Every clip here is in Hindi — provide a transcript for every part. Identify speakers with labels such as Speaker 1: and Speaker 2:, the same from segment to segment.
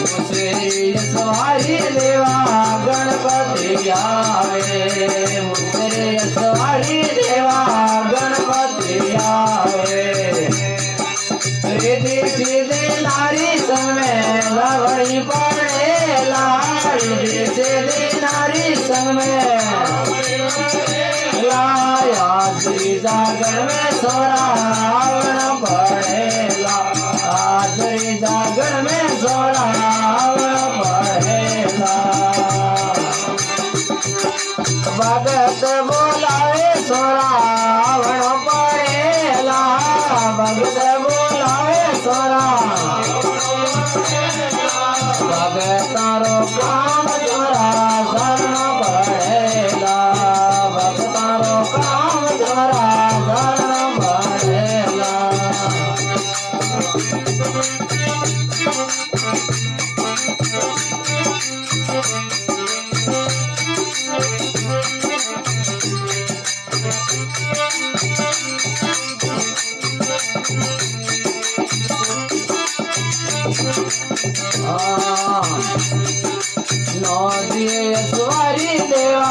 Speaker 1: मुसेरी सवारी देवा गणपति आवे, मुसेरी सवारी देवा गणपति आवे। रिद्धि सिद्धि नारी समय लवड़ी पड़ेला, रिद्धि सिद्धि नारी समय लाया श्री जागर में सोरावण पड़ेला, श्री जागर में सोरावण पड़ेला। भगत बोलावे सोरावण पड़ेला, भगत बोलावे सोरा भगतारो काम जोरा शरण पड़ेला, भगतारो काम जोरा शरण पड़ेला। नौदिए सवारी देवा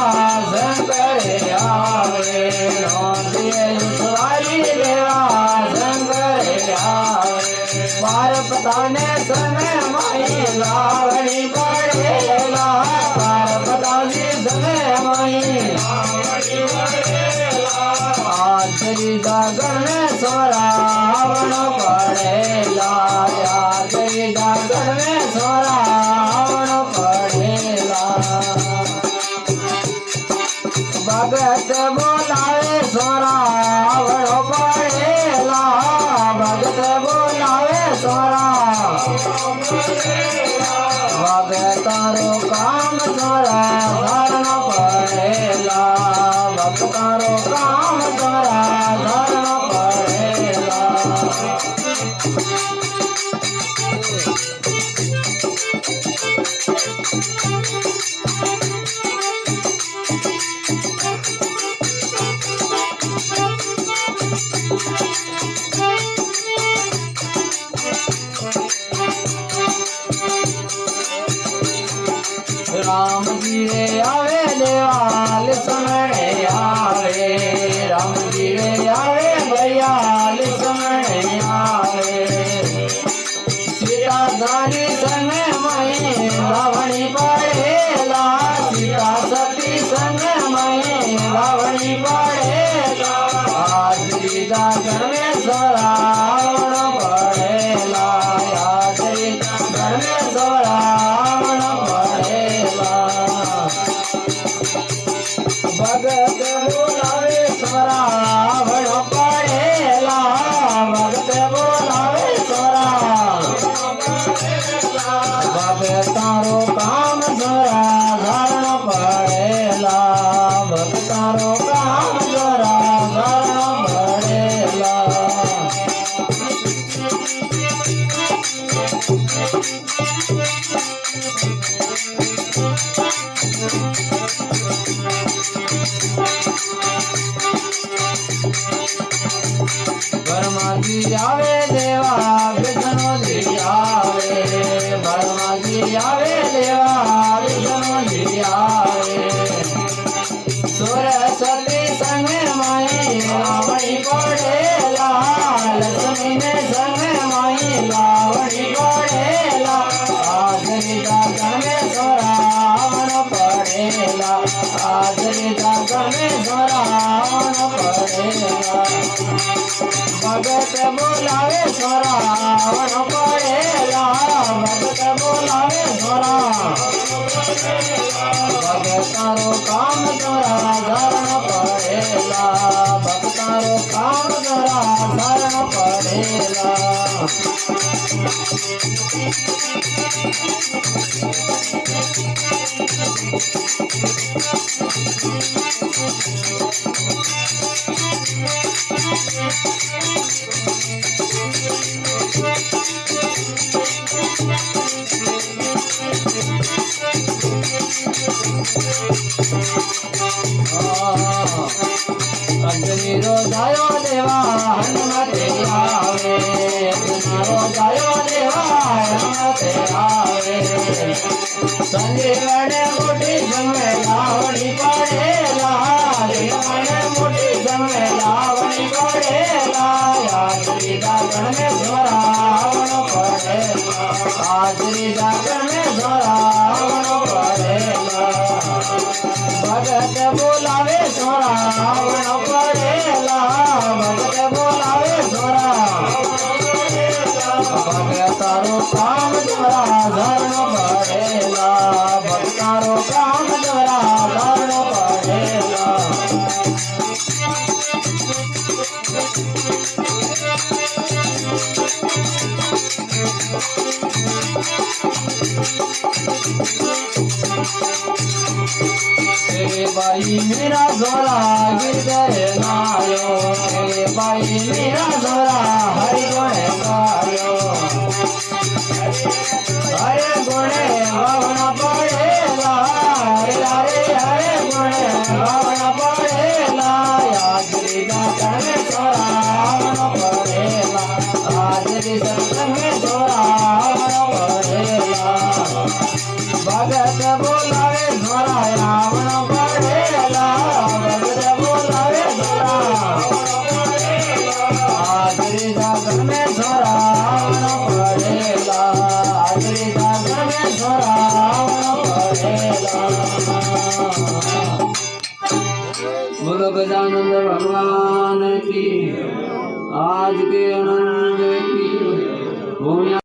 Speaker 1: शंकर आवे, नौदिए सवारी देवा शंकर आवे। पार्वताने समय माई लावणी पड़ेला, पार्वताने समय माई लावणी पड़ेला। आचरी जागर में सोरावण पड़ेला, आचरी जागर में सोरावण पड़ेला। भगत बोलावे सोरावण पड़ेला, भगत बोलावे सोरा भगतारो काम सोरा शरण पड़ेला, भगतारो काम सोरा शरण पड़ेला। राम जी रे आवे देवाल समणे आवे, राम जी रे आवे भैयाल समणे आवे। सीता दानी संग मई लावणी पड़ेला, सीता सती संग मई लावणी पड़ेला। आदरी जागर में सोरावण पड़ेला, आदरी जागर में सोरावण पड़ेला। भगत बोलावे सोरावण पड़ेला, भगत बोलावे सोरा भगतारो काम सोरा शरण पड़ेला, भगतारो काम सोरा शरण पड़ेला। ब्रह्मा जी आवे देवा विष्णु जी आवे, ब्रह्मा जी आवे देवा विष्णु जी आवे। सरस्वती संग माई लावणी पड़ेला, लक्ष्मी ने संग माई लावणी पड़ेला। आदरी जागर में सोरावण पड़ेला, आदरी जागर में सोरावण पड़ेला। भगत बोलावे सोरावण पड़ेला, भगत बोलावे सोरा भगतारो काम सोरा शरण पड़ेला, भगतारो काम सोरा शरण पड़ेला। अंजनी संजीवने मोटी जमे लावणी पड़ेला जीवने मोटी जमे लावणी पड़ेला हाजरी जागरण में जोरावण पड़ेला हाजरी जागरण में जोरावण पड़ेला भगत बोलावे जोरावण पड़ेला भगत बोलावे भगतारो काम जोरा धरण पड़ेला भगतारो काम जोरा धरण पड़ेला भाई मेरा जोरा गिरधर नायो भाई मेरा जोरा हरि गुण गायो हरे गुणे भवन पड़ेला हरे गुणे भवन पड़ेला हाजरी जागरण में जोरावण पड़ेला हाजरी सत्संग में जोरावण पड़ेला भगत बोलावे जोरावण पड़ेला भगत बोलावे हाजरी जागरण में जोरावण पड़ेला हाजरी जागरण में जोरावण पड़ेला बोलो गजानंद भगवान की आज के आनंद की भूमि